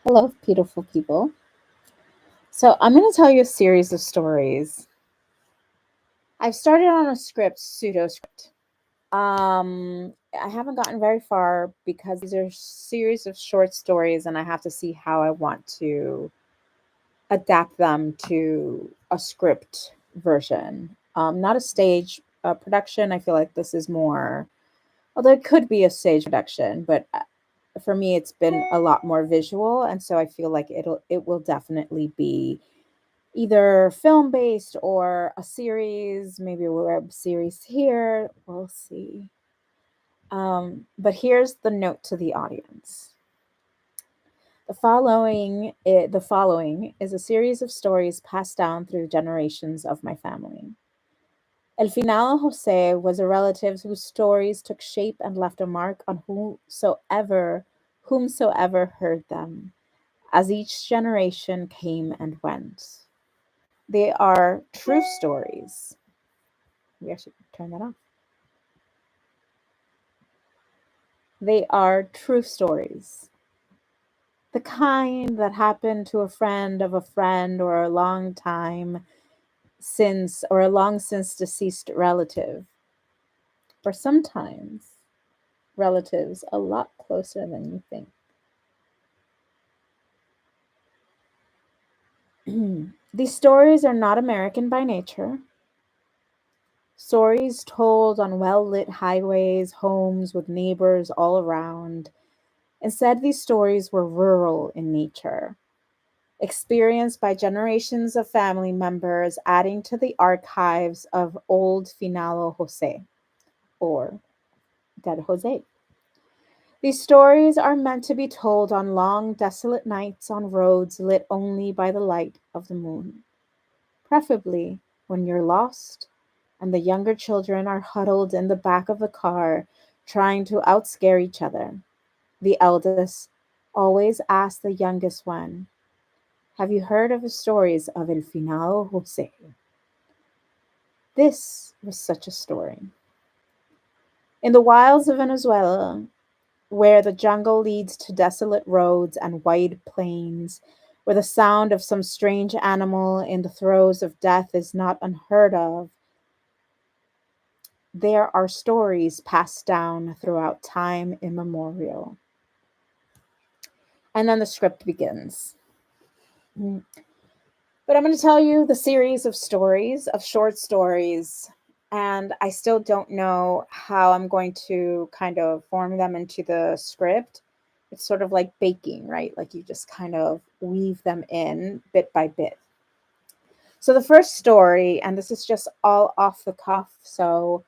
Hello, beautiful people. So, I'm going to tell you a series of stories. I've started on a script, pseudo script. I haven't gotten very far because these are a series of short stories, and I have to see how I want to adapt them to a script version. Not a stage production. I feel like this is more, although it could be a stage production, but for me, it's been a lot more visual, and so I feel like it will definitely be either film based or a series, maybe a web series here. We'll see. But here's the note to the audience. The following is a series of stories passed down through generations of my family. El Final Jose was a relative whose stories took shape and left a mark on whomsoever heard them, as each generation came and went. They are true stories. We actually turn that off. They are true stories. The kind that happened to a friend of a friend or a long time since or a long since deceased relative, or sometimes relatives a lot closer than you think. These stories are not American by nature. Stories told on well lit highways, homes with neighbors all around. Instead, these stories were rural in nature, experienced by generations of family members, adding to the archives of old Finalo Jose or Dead Jose. These stories are meant to be told on long, desolate nights on roads lit only by the light of the moon, preferably when you're lost and the younger children are huddled in the back of the car trying to outscare each other. The eldest always asks the youngest one, "Have you heard of the stories of El Finado Jose?" This was such a story. In the wilds of Venezuela, where the jungle leads to desolate roads and wide plains, where the sound of some strange animal in the throes of death is not unheard of, there are stories passed down throughout time immemorial. And then the script begins. Mm. But I'm going to tell you the series of stories, of short stories, and I still don't know how I'm going to kind of form them into the script. It's sort of like baking, right? Like you just kind of weave them in bit by bit. So the first story, and this is just all off the cuff, so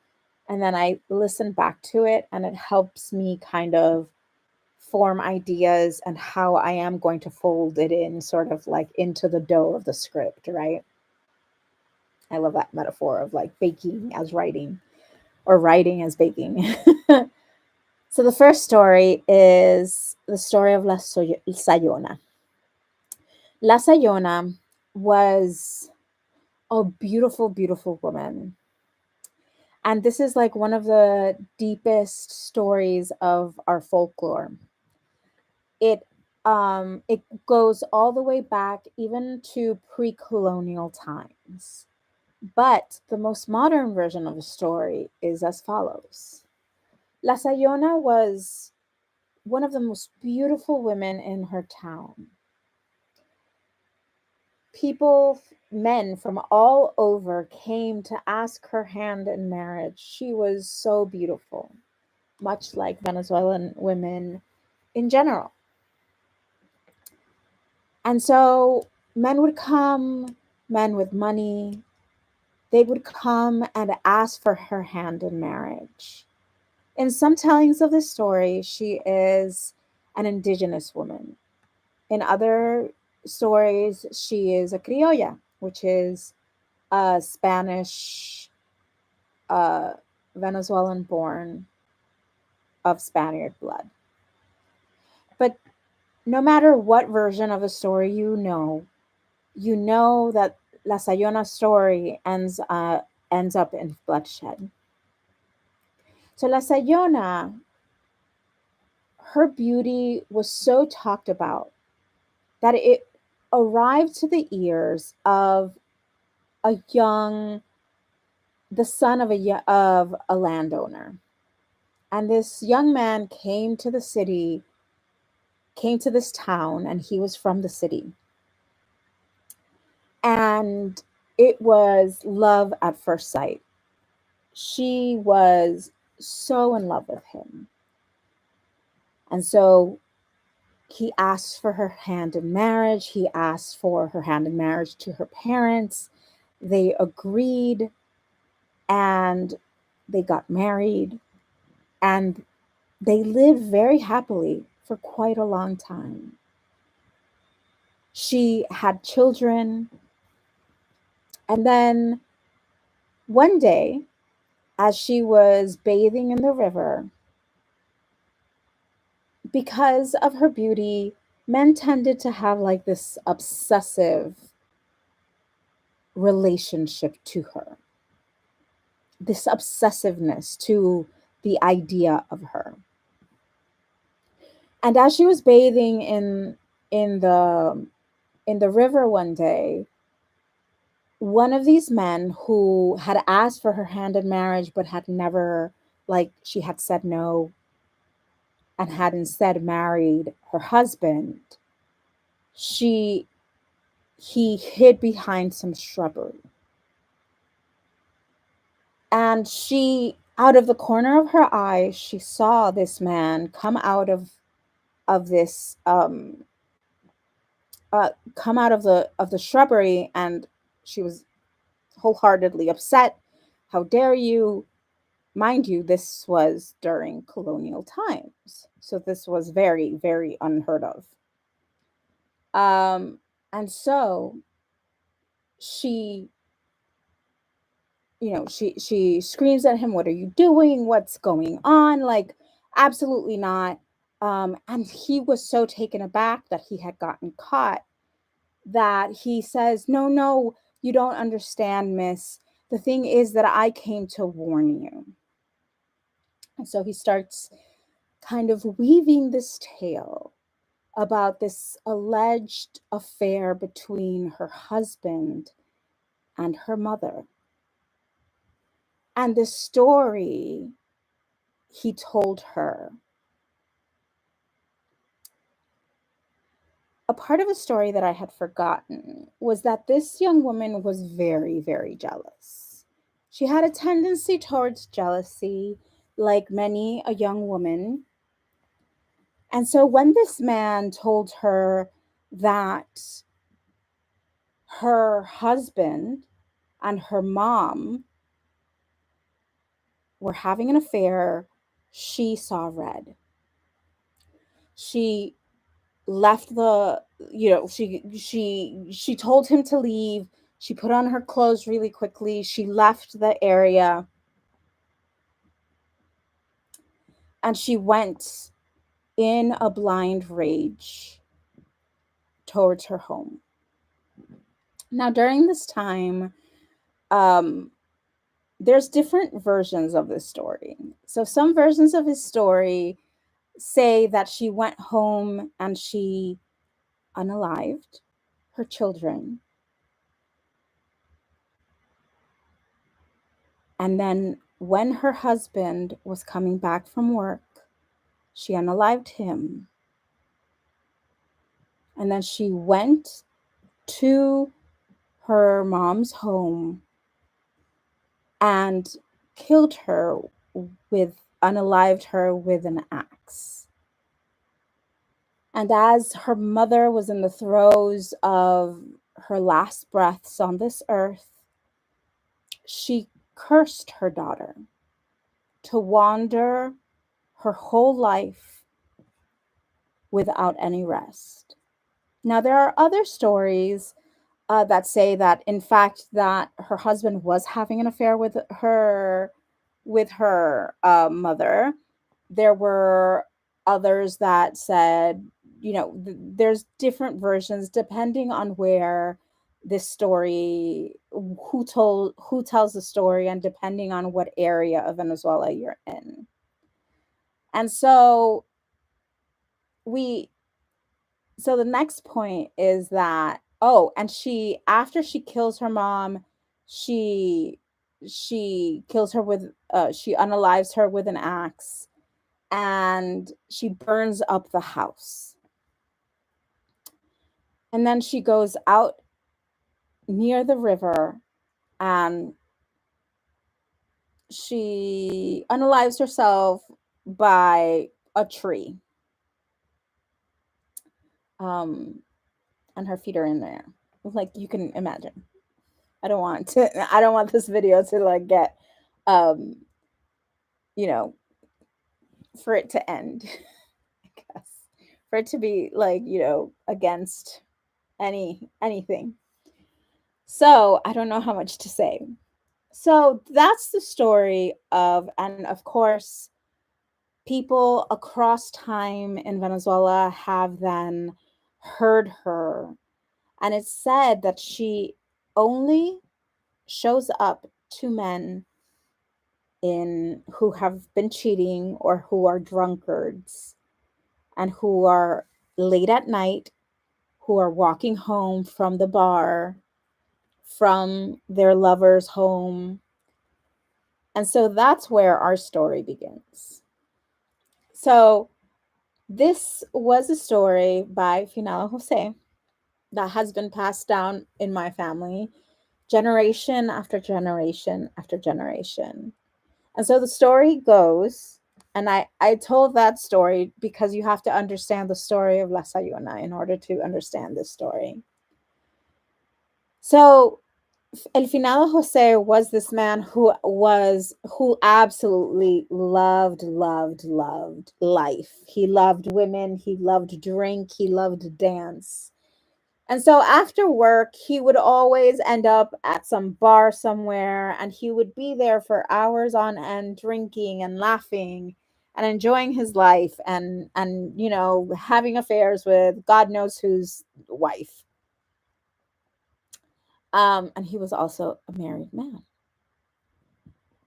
and then I listen back to it and it helps me kind of form ideas and how I am going to fold it in sort of like into the dough of the script, right? I love that metaphor of like baking as writing or writing as baking. So the first story is the story of Sayona. La Sayona was a beautiful, beautiful woman. And this is like one of the deepest stories of our folklore. It goes all the way back even to pre-colonial times. But the most modern version of the story is as follows. La Sayona was one of the most beautiful women in her town. People, men from all over came to ask her hand in marriage. She was so beautiful, much like Venezuelan women in general. And so men would come, men with money, they would come and ask for her hand in marriage. In some tellings of the story, she is an indigenous woman. In other stories, she is a criolla, which is a Spanish, uh, Venezuelan born of Spaniard blood. But no matter what version of the story you know that La Sayona story ends up in bloodshed. So La Sayona, her beauty was so talked about that it arrived to the ears of a young, the son of of a landowner. And this young man came to the city, came to this town, and he was from the city. And it was love at first sight. She was so in love with him. And so he asked for her hand in marriage. He asked for her hand in marriage to her parents. They agreed and they got married and they lived very happily for quite a long time. She had children. And then one day, as she was bathing in the river, because of her beauty, men tended to have like this obsessive relationship to her, this obsessiveness to the idea of her. And as she was bathing in the in the river one day, one of these men who had asked for her hand in marriage but had never, like, she had said no and had instead married her husband, she he hid behind some shrubbery. And she, out of the corner of her eye, she saw this man come out of this come out of the shrubbery, and she was wholeheartedly upset. How dare you? Mind you, this was during colonial times, so this was very, very unheard of. Um, and so she, she screams at him, "What are you doing? What's going on?" Like, absolutely not. And he was so taken aback that he had gotten caught that he says, "No, no, you don't understand, miss. The thing is that I came to warn you." And so he starts kind of weaving this tale about this alleged affair between her husband and her mother. And the story he told her, a part of a story that I had forgotten, was that this young woman was very, very jealous. She had a tendency towards jealousy, like many a young woman. And so when this man told her that her husband and her mom were having an affair, she saw red. She left the, she told him to leave. She put on her clothes really quickly. She left the area and she went in a blind rage towards her home. Now, during this time, um, there's different versions of this story. So some versions of his story say that she went home and she unalived her children. And then when her husband was coming back from work, she unalived him. And then she went to her mom's home and killed her unalived her with an axe. And as her mother was in the throes of her last breaths on this earth, she cursed her daughter to wander her whole life without any rest. Now, there are other stories that say that, in fact, that her husband was having an affair with her mother. There were others that said, there's different versions depending on where this story, who tells the story, and depending on what area of Venezuela you're in. And so we So the next point is that, oh, and she, after she kills her mom, she she kills her with she unalives her with an axe, and she burns up the house. And then she goes out near the river, and she unalives herself by a tree. Um, and her feet are in there. Like, you can imagine. I don't want this video to like get um, you know, for it to end, I guess. For it to be like, against anything. So I don't know how much to say. So that's the story of, and of course, people across time in Venezuela have then heard her. And it's said that she only shows up to men in who have been cheating or who are drunkards and who are late at night, who are walking home from the bar, from their lover's home. And so that's where our story begins. So this was a story by Finado Jose that has been passed down in my family generation after generation after generation. And so the story goes, and I told that story because you have to understand the story of La Sayuna in order to understand this story. So El Finado Jose was this man who absolutely loved life. He loved women, he loved drink, he loved dance. And so after work, he would always end up at some bar somewhere, and he would be there for hours on end, drinking and laughing and enjoying his life, and having affairs with God knows whose wife. And he was also a married man.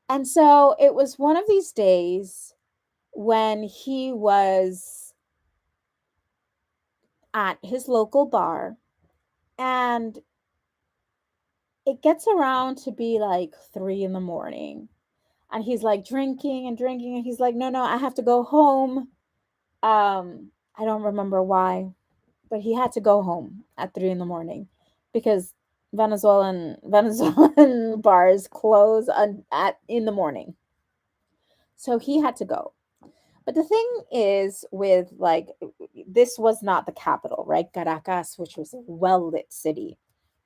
And so it was one of these days when he was at his local bar, and it gets around to be like 3 in the morning, and he's like drinking and drinking, and he's like, no, I have to go home. I don't remember why, but he had to go home at 3 in the morning because Venezuelan bars close in the morning. So he had to go. But the thing is, with like, this was not the capital, right? Caracas, which was a well lit city.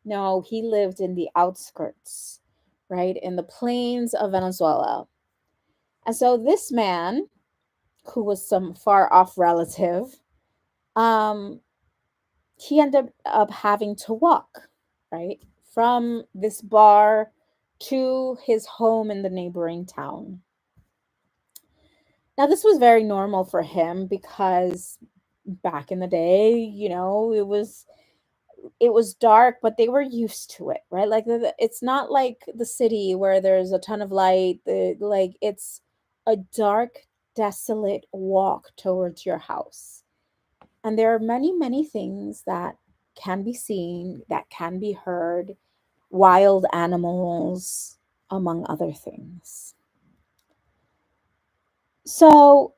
No, he lived in the outskirts, right? In the plains of Venezuela. And so this man, who was some far off relative, um, he ended up having to walk, right? From this bar to his home in the neighboring town. Now, this was very normal for him because back in the day, it was dark, but they were used to it, right? Like, it's not like the city where there's a ton of light. Like, it's a dark, desolate walk towards your house. And there are many, many things that can be seen, that can be heard, wild animals, among other things. So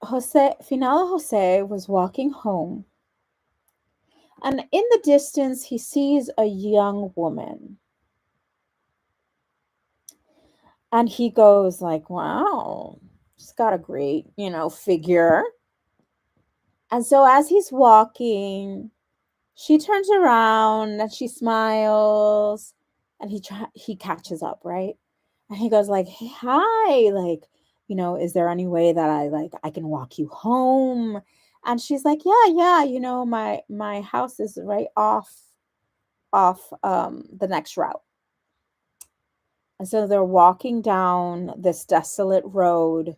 Finado Jose was walking home, and in the distance he sees a young woman. And he goes like, wow, she's got a great, figure. And so as he's walking, she turns around and she smiles, and he catches up, right? And he goes like, hey, hi, like, is there any way that I can walk you home? And she's like, yeah, my house is right off the next route. And so they're walking down this desolate road.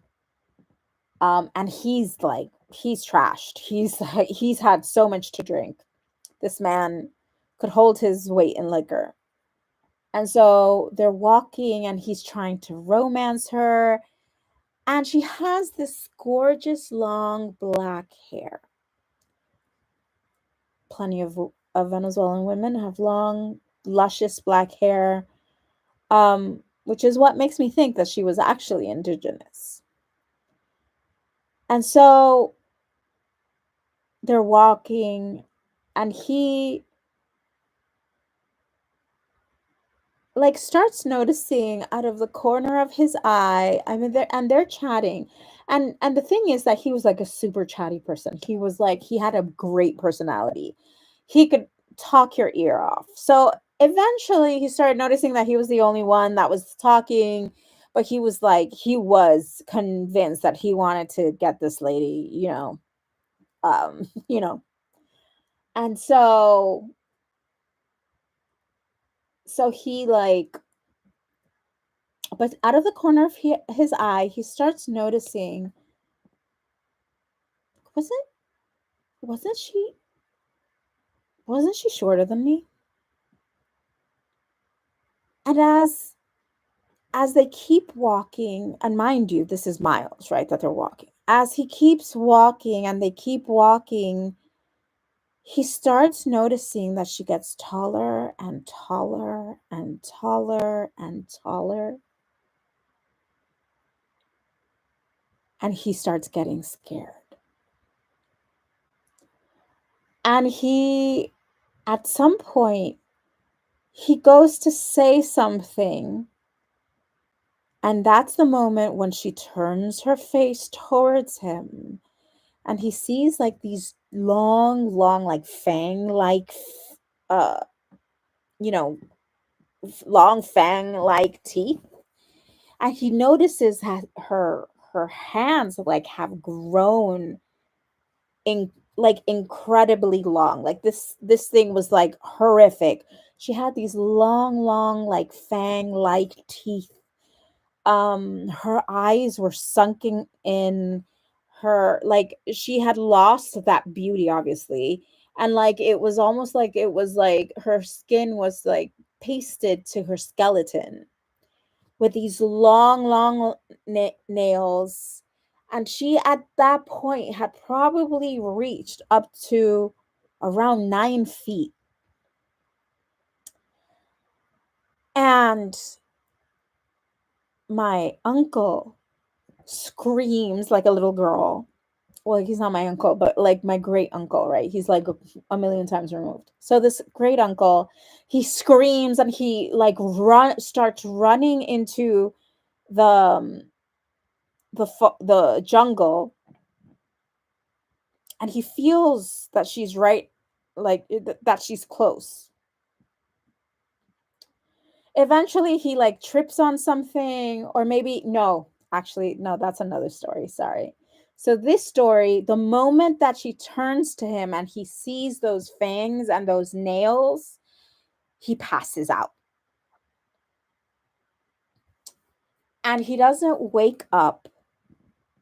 And he's trashed. He's had so much to drink. This man could hold his weight in liquor. And so they're walking, and he's trying to romance her. And she has this gorgeous long black hair. Plenty of Venezuelan women have long, luscious black hair, which is what makes me think that she was actually indigenous. And so they're walking, and he like starts noticing out of the corner of his eye. I mean, they're chatting, and the thing is that he was like a super chatty person. He was like, he had a great personality. He could talk your ear off. So eventually he started noticing that he was the only one that was talking, but he was like, he was convinced that he wanted to get this lady, you know. And so he like, but out of the corner of his eye, he starts noticing, wasn't wasn't she wasn't she shorter than me? And as they keep walking, and mind you, this is miles, right, that they're walking. As he keeps walking and they keep walking, he starts noticing that she gets taller and taller and taller and taller. And he starts getting scared. And he, at some point, he goes to say something. And that's the moment when she turns her face towards him. And he sees like these long, long, like fang like, uh, you know, long fang like teeth. And he notices that her hands like have grown in like incredibly long. Like this thing was like horrific. She had these long, long, like fang like teeth. Her eyes were sunken in. Her like she had lost that beauty, obviously, and like it was almost like it was like her skin was like pasted to her skeleton with these long, long nails. And she, at that point, had probably reached up to around 9 feet. And my uncle screams like a little girl. Well, he's not my uncle, but like my great uncle, right? He's like a million times removed. So this great uncle, he screams and he like starts running into the the jungle, and he feels that she's right, like that she's close. Eventually he like trips on something, or maybe no, actually no, that's another story, sorry. So this story, the moment that she turns to him and he sees those fangs and those nails, he passes out. And he doesn't wake up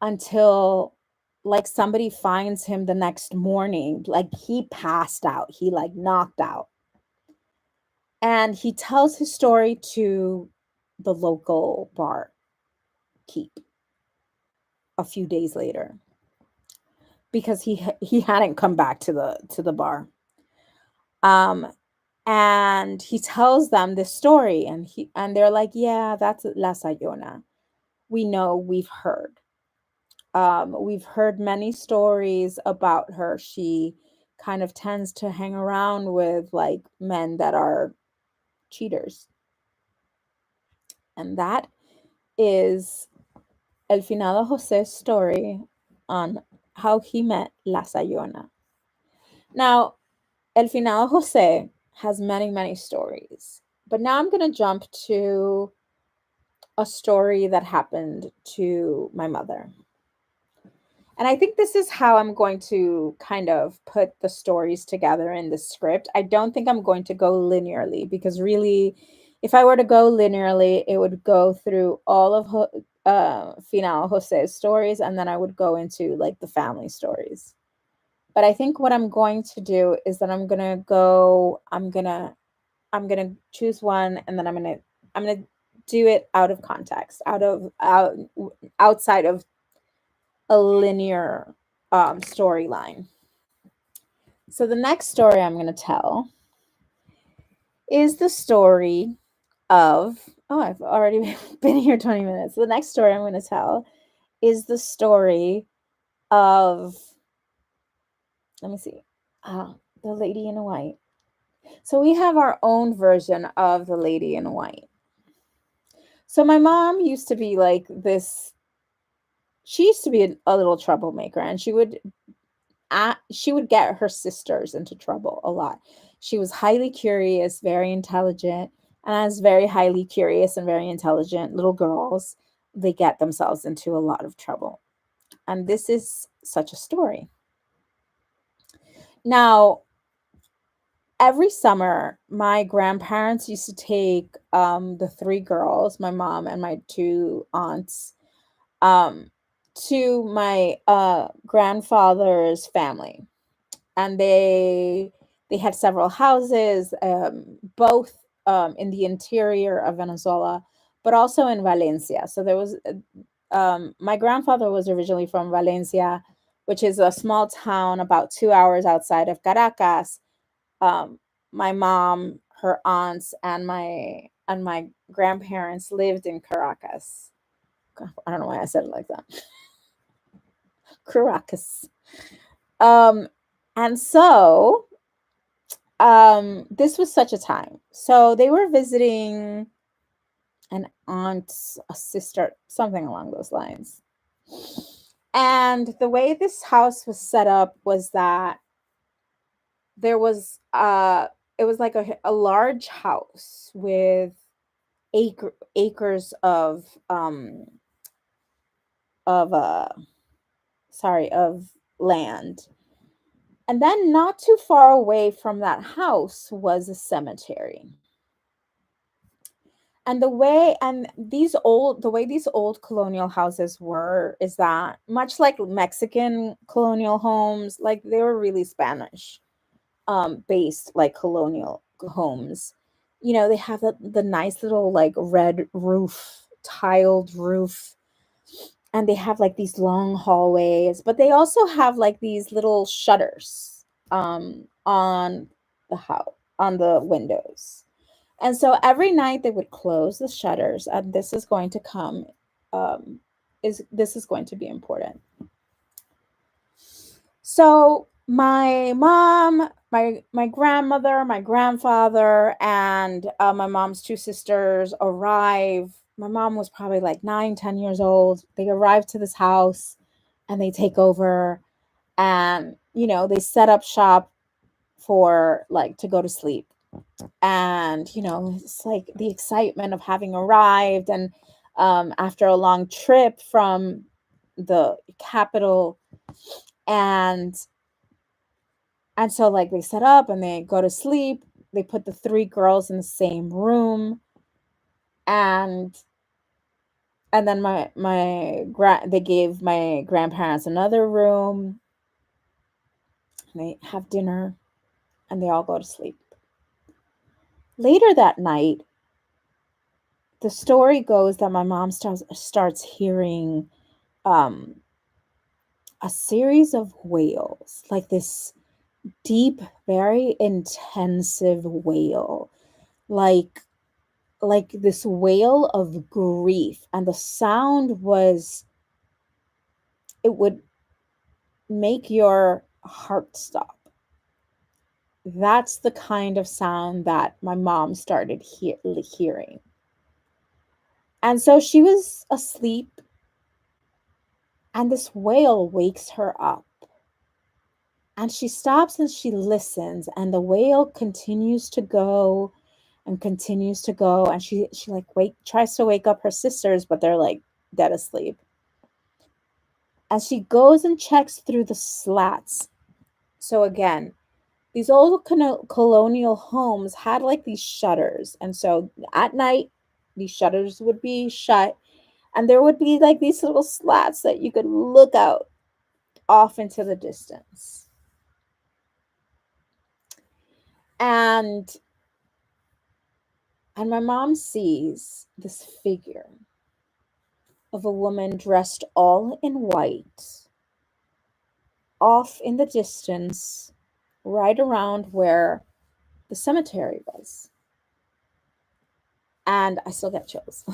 until like somebody finds him the next morning. Like he passed out, he like knocked out. And he tells his story to the local bar keep a few days later, because he hadn't come back to the bar. Um and he tells them this story, and they're like, yeah, that's La Sayona. We know, we've heard many stories about her. She kind of tends to hang around with like men that are cheaters. And that is El Finado Jose's story on how he met La Sayona. Now, El Finado Jose has many, many stories, but now I'm going to jump to a story that happened to my mother. And I think this is how I'm going to kind of put the stories together in the script. I don't think I'm going to go linearly, because really, if I were to go linearly, it would go through all of Final Jose's stories, and then I would go into like the family stories. But I think what I'm going to do is that I'm gonna choose one, and then I'm gonna do it out of context, outside of a linear storyline. So the next story I'm going to tell is the story of, oh, I've already been here 20 minutes. The next story I'm going to tell is the story of, let me see, the Lady in White. So we have our own version of the Lady in White. So my mom used to be like this, she used to be a little troublemaker, and she would get her sisters into trouble a lot. She was highly curious, very intelligent, and as very highly curious and very intelligent little girls, they get themselves into a lot of trouble. And this is such a story. Now, every summer, my grandparents used to take the three girls, my mom and my two aunts, to my grandfather's family, and they had several houses, both in the interior of Venezuela, but also in Valencia. So there was my grandfather was originally from Valencia, which is a small town about 2 hours outside of Caracas. My mom, her aunts, and my grandparents lived in Caracas. I don't know why I said it like that. Caracas. And so this was such a time. So they were visiting an aunt, a sister, something along those lines. And the way this house was set up was that there was it was like a large house with acres of of land. And then not too far away from that house was a cemetery. And the way these old colonial houses were is that, much like Mexican colonial homes, like they were really Spanish based, like colonial homes. You know, they have the nice little like red roof, tiled roof, and they have like these long hallways, but they also have like these little shutters on the house, on the windows. And so every night they would close the shutters, and this is going to come, this is going to be important. So my mom, my grandmother, my grandfather, and my mom's two sisters arrive. My mom was probably like 9, 10 years old. They arrive to this house, and they take over, and they set up shop for like to go to sleep. And it's like the excitement of having arrived, and after a long trip from the capital, and so like they set up and they go to sleep. They put the three girls in the same room, and then they gave my grandparents another room, and they have dinner, and they all go to sleep. Later that night, the story goes that my mom starts hearing a series of wails, like this deep, very intensive wail, like this wail of grief. And the sound it would make your heart stop. That's the kind of sound that my mom started hearing. And so she was asleep, and this wail wakes her up. And she stops and she listens, and the wail continues to go and continues to go. And she like tries to wake up her sisters, but they're like dead asleep. And she goes and checks through the slats. So again, these old colonial homes had like these shutters. And so at night, these shutters would be shut, and there would be like these little slats that you could look out off into the distance. And And my mom sees this figure of a woman dressed all in white off in the distance, right around where the cemetery was. And I still get chills.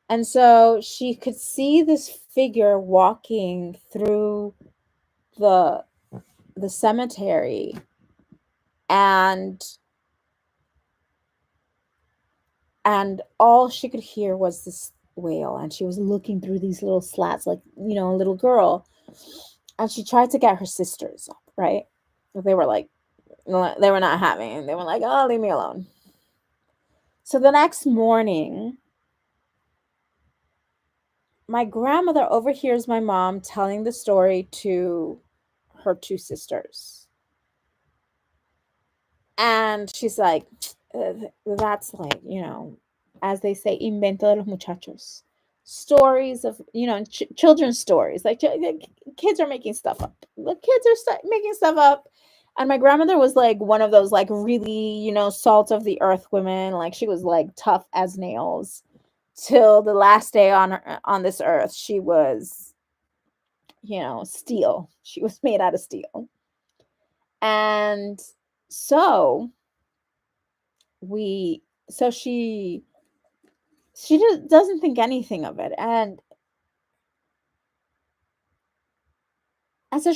And so she could see this figure walking through the the cemetery, and all she could hear was this wail, and she was looking through these little slats like, a little girl. And she tried to get her sisters up, right? But they were like, they were not having it. They were like, oh, leave me alone. So the next morning, my grandmother overhears my mom telling the story to her two sisters. And she's like, that's like, as they say, invento de los muchachos. Stories of, children's stories. Like, kids are making stuff up. The kids are making stuff up. And my grandmother was like one of those, like, really, salt of the earth women. Like, she was like tough as nails. Till the last day on this earth, she was, steel. She was made out of steel. And so we so she just doesn't think anything of it. And so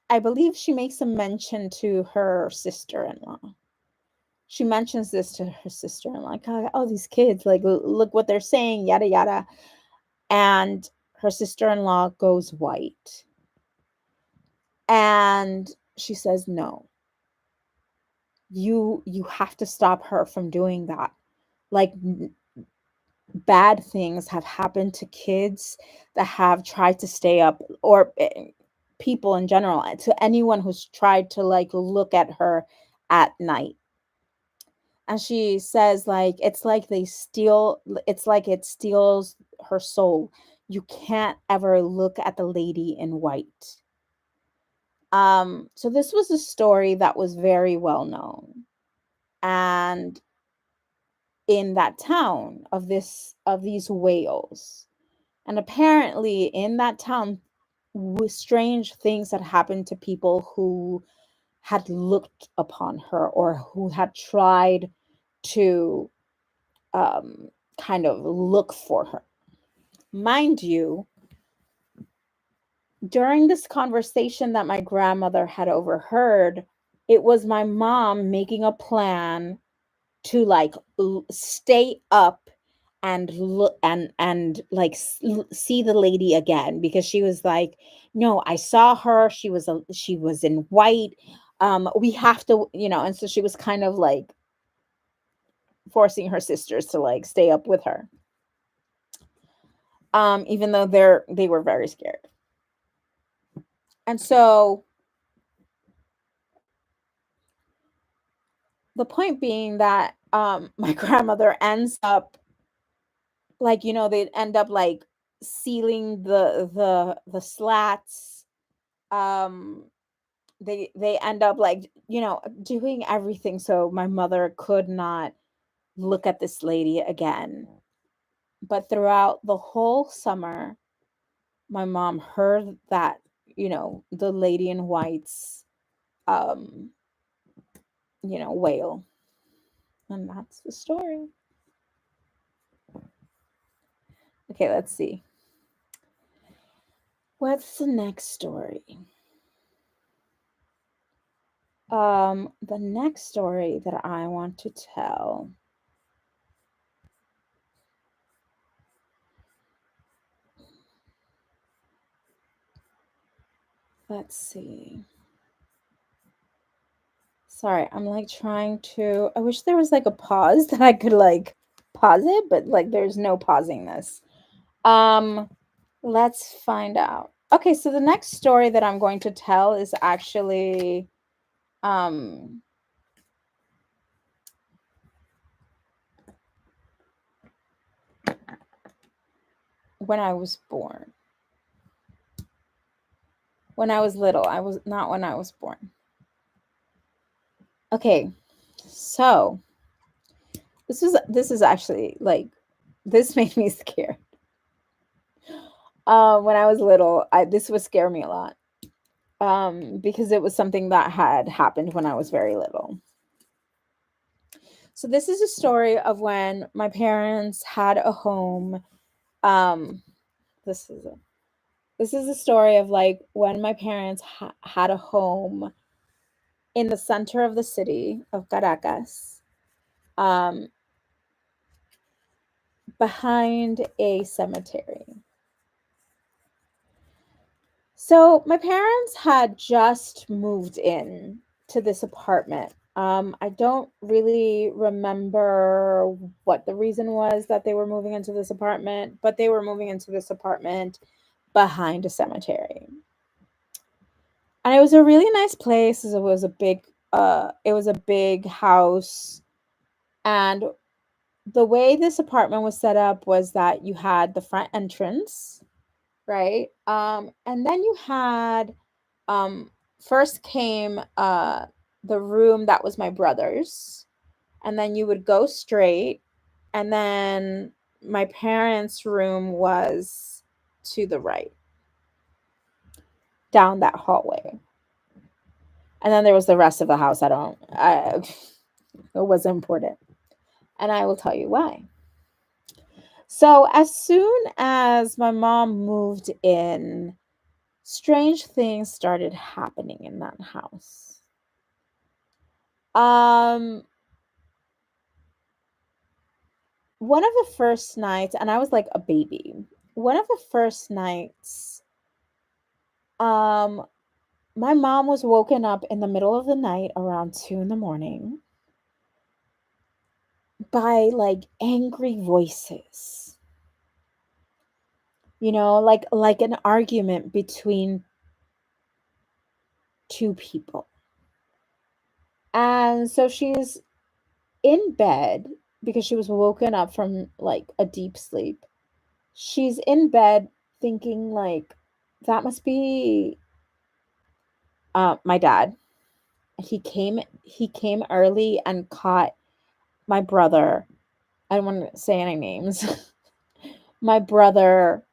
I believe she makes a mention to her sister-in-law. She mentions this to her sister-in-law, like, oh, these kids, like, look what they're saying, yada yada. And her sister-in-law goes white, and she says, no, you have to stop her from doing that. Like, bad things have happened to kids that have tried to stay up, or people in general, to anyone who's tried to, like, look at her at night. And she says, like, it's like it steals her soul. You can't ever look at the lady in white. So this was a story that was very well known, and in that town of these whales. And apparently in that town, strange things had happened to people who had looked upon her, or who had tried to um, kind of look for her. Mind you, during this conversation that my grandmother had overheard, it was my mom making a plan to, like, stay up and look and like see the lady again, because she was like, no, I saw her, she was in white, we have to, and so she was kind of like forcing her sisters to, like, stay up with her, even though they were very scared. And so the point being that my grandmother ends up, like, they end up, like, sealing the slats. um they end up, like, doing everything so my mother could not look at this lady again. But throughout the whole summer, my mom heard that, the lady in white's um wail. And that's the story. Okay, let's see. What's the next story? The next story that I want to tell, let's see. Sorry, I'm, like, trying to, I wish there was, like, a pause that I could, like, pause it, but, like, there's no pausing this. Let's find out. Okay, so the next story that I'm going to tell is actually when I was born. When I was little. I was not when I was born. Okay. So This is actually like this made me scared. When I was little, this would scare me a lot. Because it was something that had happened when I was very little. So this is a story of when my parents had a home. Um, this is a this is a story of like when my parents had a home in the center of the city of Caracas, um, behind a cemetery. So my parents had just moved in to this apartment. I don't really remember what the reason was that they were moving into this apartment, but they were moving into this apartment behind a cemetery. And it was a really nice place. It was a big house. And the way this apartment was set up was that you had the front entrance, right? And then you had um first came the room that was my brother's, and then you would go straight, and then my parents' room was to the right down that hallway. And then there was the rest of the house. It wasn't important. And I will tell you why. So as soon as my mom moved in, strange things started happening in that house. Um, one of the first nights, and I was like a baby. One of the first nights, um, my mom was woken up in the middle of the night around 2 in the morning by like angry voices. Like an argument between two people. And so she's in bed because she was woken up from like a deep sleep. She's in bed thinking like that must be my dad. He came early and caught my brother. I don't want to say any names. My brother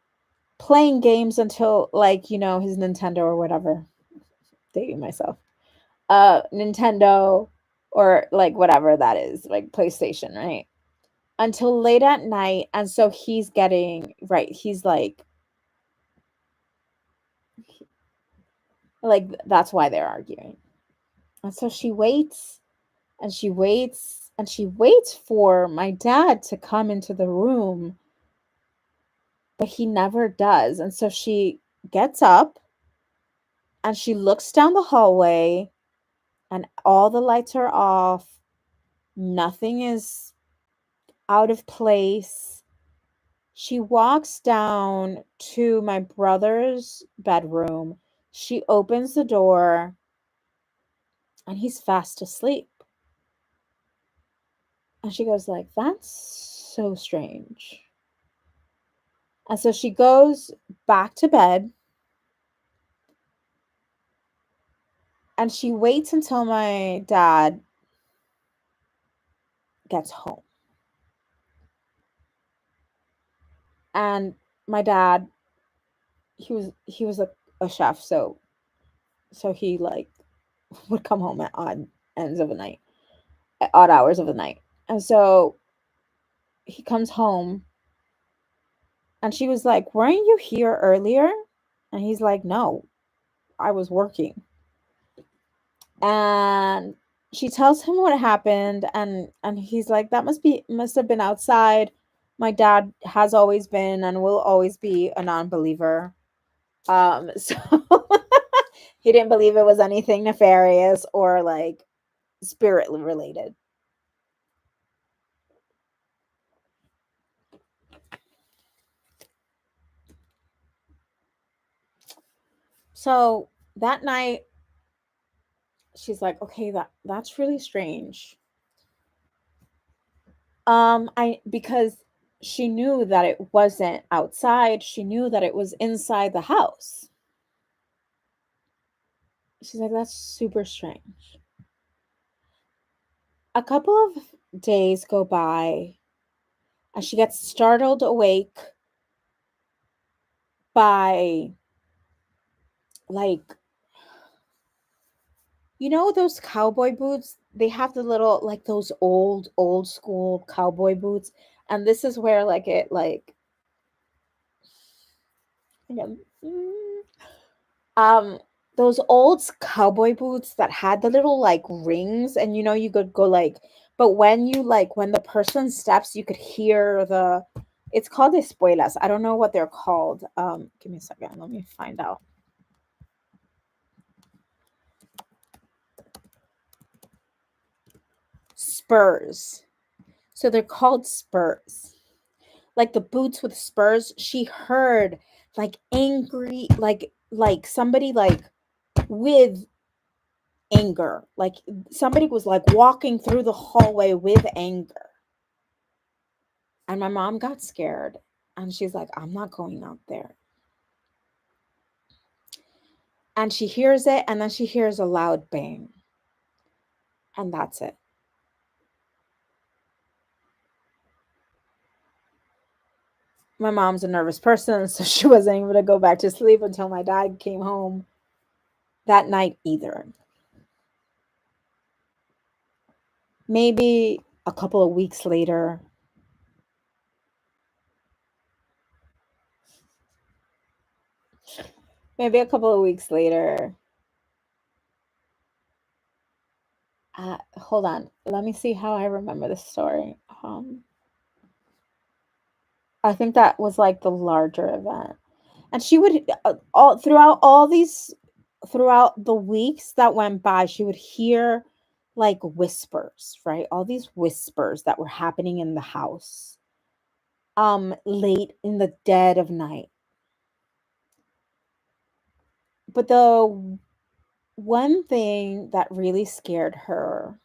playing games until like, his Nintendo or whatever. Dating myself. Nintendo or like whatever that is, like PlayStation, right? Until late at night. And so he's getting right. He's like that's why they're arguing. And so she waits and she waits and she waits for my dad to come into the room, but he never does. And so she gets up and she looks down the hallway and all the lights are off. Nothing is out of place. She walks down to my brother's bedroom. She opens the door and he's fast asleep. And she goes like, "That's so strange." And so she goes back to bed and she waits until my dad gets home. And my dad, he was a chef, so he like would come home at ends of the night, at odd hours of the night. And so he comes home and she was like, "Weren't you here earlier?" And he's like, "No, I was working." And she tells him what happened, and he's like, "That must have been outside. My dad has always been and will always be a non-believer." So he didn't believe it was anything nefarious or like spirit related. So that night she's like, "Okay, that's really strange." I because she knew that it wasn't outside, she knew that it was inside the house. She's like, "That's super strange." A couple of days go by, and she gets startled awake by, like, those cowboy boots? They have the little, like, those old school cowboy boots. And this is where, like, it, like, again, um, those old cowboy boots that had the little, like, rings, and you could go, like, but when the person steps, you could hear the. It's called espuelas. I don't know what they're called. Give me a second. Let me find out. Spurs. So they're called spurs. Like the boots with spurs. She heard, like, angry, like somebody, like, with anger. Like somebody was, like, walking through the hallway with anger. And my mom got scared, and she's like, I'm not going out there. And she hears it, and then she hears a loud bang. And that's it. My mom's a nervous person, so she wasn't able to go back to sleep until my dad came home that night either. Maybe a couple of weeks later, hold on. Let me see how I remember the story. I think that was like the larger event. And she would, throughout the weeks that went by, she would hear, like, whispers, right? All these whispers that were happening in the house, late in the dead of night. But the one thing that really scared her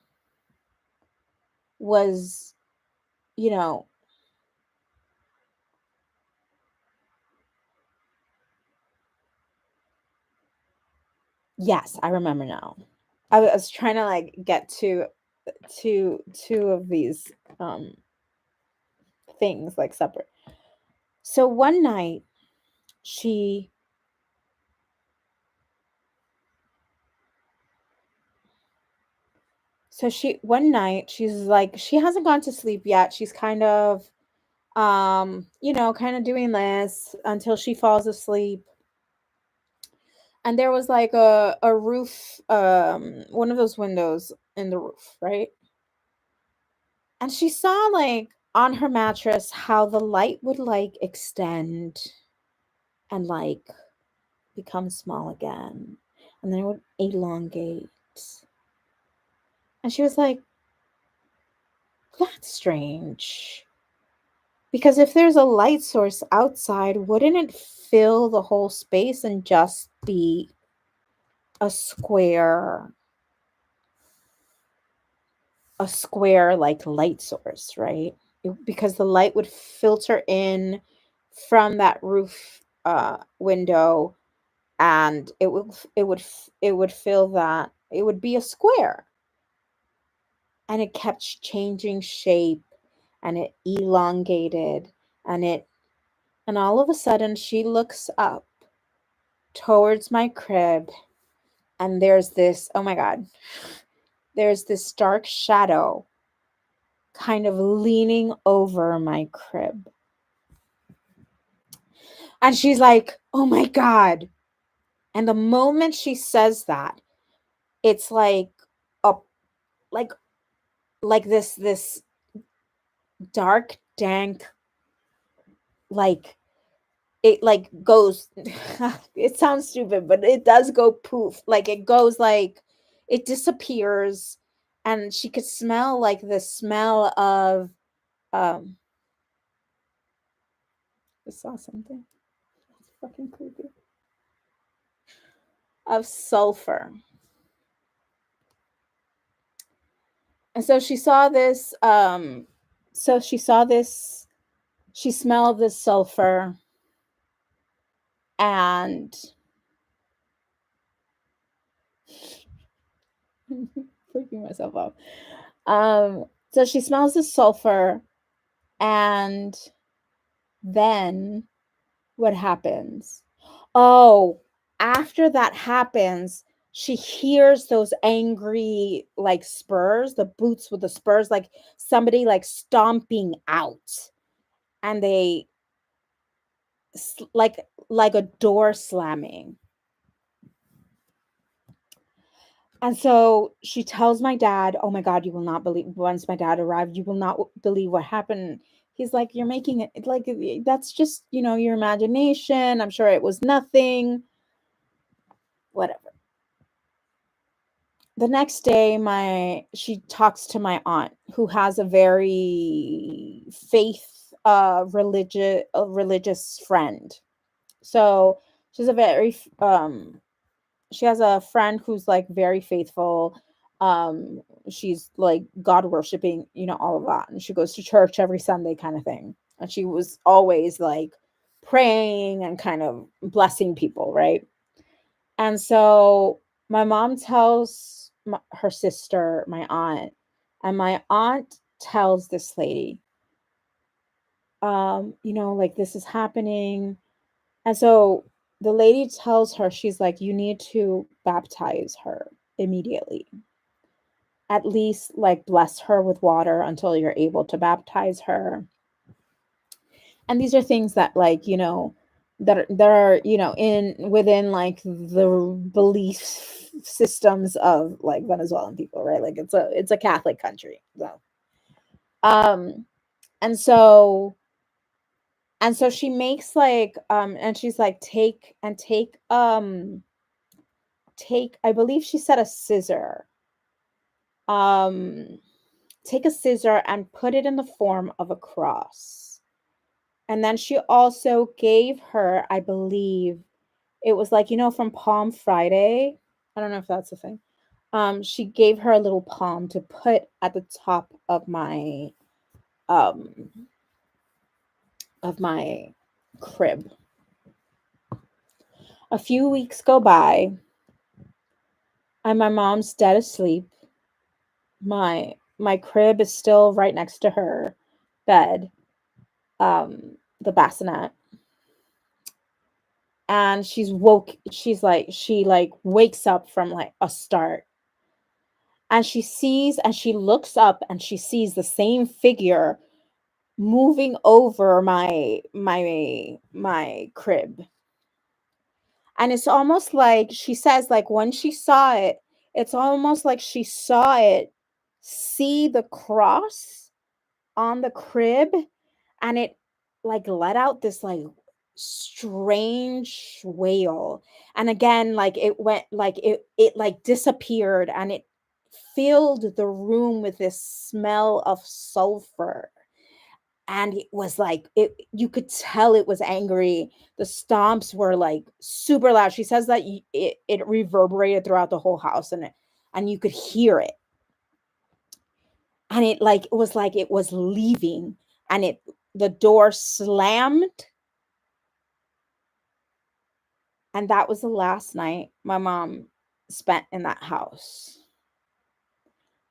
was, you know, yes, I remember now. I was trying to, like, get to two of these things, like, separate. So one night she one night she's like, she hasn't gone to sleep yet. She's kind of kind of doing this until she falls asleep. And there was, like, a roof, one of those windows in the roof, right? And she saw, like, on her mattress how the light would, like, extend and, like, become small again, and then it would elongate. And she was like, that's strange. Because if there's a light source outside, wouldn't it fill the whole space and just be a square, like, light source, right? Because the light would filter in from that roof window, and it would fill that. It would be a square. And it kept changing shape, and it elongated, and all of a sudden she looks up towards my crib, and there's this, oh my god, there's this dark shadow kind of leaning over my crib. And she's like, oh my god. And the moment she says that, it's like a like this dark, dank, like, it, like, goes, it sounds stupid, but it does go poof. Like, it goes, like, it disappears, and she could smell, like, the smell of, um I saw something. It's fucking creepy. Of sulfur. And so she saw this, she smelled this sulfur, and freaking myself out. So she smells the sulfur, and then what happens? Oh, after that happens, she hears those angry like spurs, the boots with the spurs, like somebody like stomping out, and they like a door slamming. And so she tells my dad, "Oh my God, you will not believe." Once my dad arrived, you will not believe what happened. He's like, "You're making it like that's just your imagination. I'm sure it was nothing." Whatever. The next day, she talks to my aunt, who has a very religious friend. So she's a very she has a friend who's like very faithful. Um, she's like God worshiping, all of that. And she goes to church every Sunday kind of thing. And she was always like praying and kind of blessing people, right? And so my mom tells her sister, my aunt, and my aunt tells this lady, like this is happening. And so the lady tells her, she's like, you need to baptize her immediately. At least like bless her with water until you're able to baptize her. And these are things that like, that are, in within like the belief systems of like Venezuelan people, right? Like it's a Catholic country. So um and so she makes like and she's like take I believe she said a scissor. Um Take a scissor and put it in the form of a cross. And then she also gave her, I believe, it was like, from Palm Friday. I don't know if that's a thing. She gave her a little palm to put at the top um of my crib. A few weeks go by, and my mom's dead asleep. My crib is still right next to her bed, the bassinet. And she like wakes up from like a start, and she looks up and she sees the same figure moving over my crib. And it's almost like she says, like when she saw it, it's almost like she saw it see the cross on the crib, and it like let out this like strange wail. And again, like it went like it like disappeared, and it filled the room with this smell of sulfur. And it was like you could tell it was angry. The stomps were like super loud. She says that it reverberated throughout the whole house, and you could hear it. And it was leaving, and the door slammed. And that was the last night my mom spent in that house.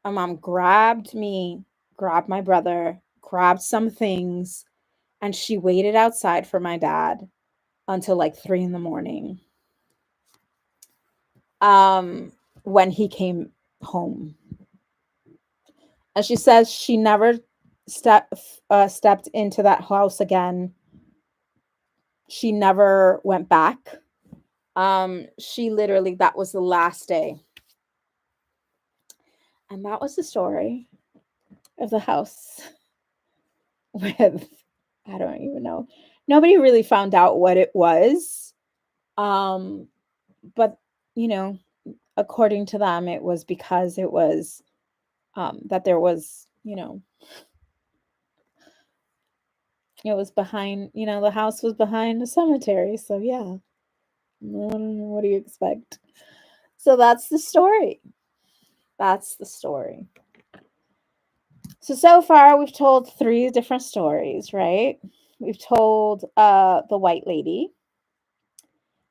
My mom grabbed me, grabbed my brother, grabbed some things, and she waited outside for my dad until like 3 in the morning. When he came home. And she says she never stepped into that house again. She never went back. She literally, that was the last day. And that was the story of the house with, I don't even know. Nobody really found out what it was. But, according to them, it was because it was, that there was, it was behind, the house was behind a cemetery. So, yeah. What do you expect? So that's the story. That's the story. So far we've told 3 different stories, right? We've told the white lady.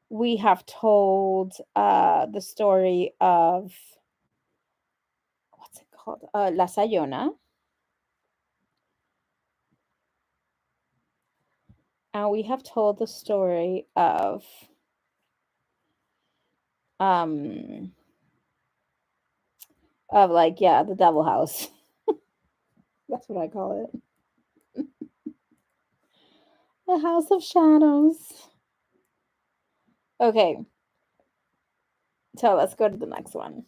We have told the story of, what's it called? La Sayona. And we have told the story of um like, yeah, the devil house. That's what I call it. The house of shadows. Okay. So let's go to the next one.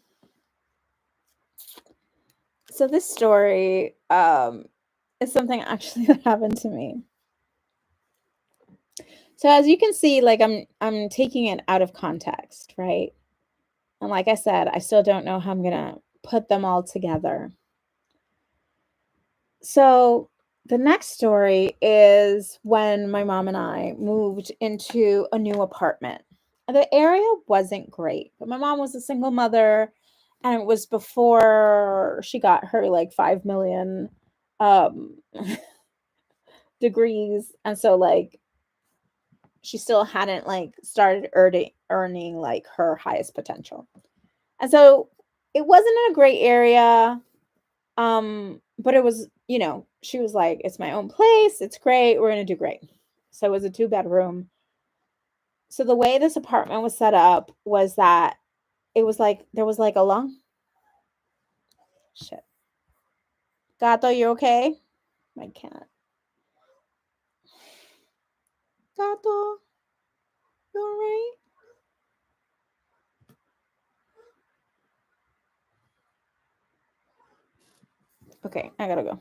So this story is something actually that happened to me. So as you can see, like I'm taking it out of context, right? And like I said, I still don't know how I'm gonna put them all together. So the next story is when my mom and I moved into a new apartment. The area wasn't great, but my mom was a single mother, and it was before she got her like 5 million um degrees, and so like she still hadn't like started earning like her highest potential. And so it wasn't in a great area. But it was, she was like, it's my own place, it's great, we're gonna do great. So it was a 2 bedroom. So the way this apartment was set up was that it was like there was like a long shit. Gato, you okay? My cat. Gato, you alright? Okay, I gotta go.